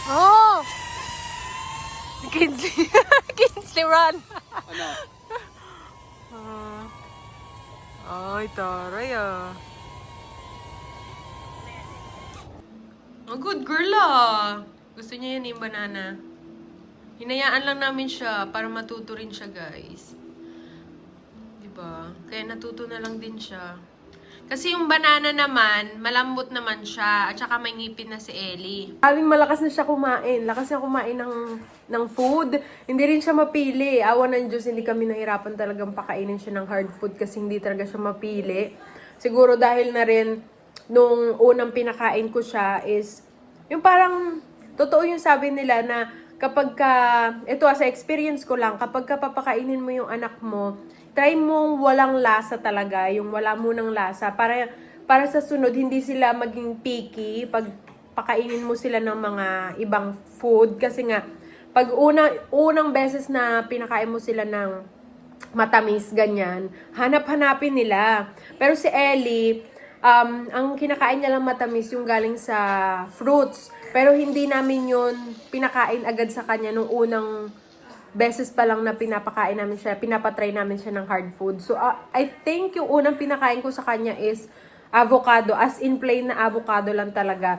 Oh! Kinsley. Kinsley run. Ano? Ay, taray ah. Oh, good girl ah. Gusto niya yan yung banana. Hinayaan lang namin siya para matuto rin siya, guys. Diba? Kaya natuto na lang din siya. Kasi yung banana naman, malambot naman siya. At saka may ngipin na si Ellie. Aling malakas na siya kumain. Lakas niya kumain ng food. Hindi rin siya mapili. Awa ng Diyos, hindi kami nahirapan talagang pakainin siya ng hard food kasi hindi talaga siya mapili. Siguro dahil na rin nung unang pinakain ko siya is, yung parang, totoo yung sabi nila na kapag ka, ito sa experience ko lang, kapag ka papakainin mo yung anak mo, try mong walang lasa talaga, yung wala munang lasa, para sa sunod, hindi sila maging picky pag pakainin mo sila ng mga ibang food. Kasi nga, pag unang beses na pinakain mo sila ng matamis, ganyan, hanap-hanapin nila. Pero si Ellie, ang kinakain niya lang matamis yung galing sa fruits. Pero hindi namin yun pinakain agad sa kanya nung unang beses pa lang na pinapakain namin siya, pinapatry namin siya ng hard food. So, I think yung unang pinakain ko sa kanya is avocado, as in plain na avocado lang talaga.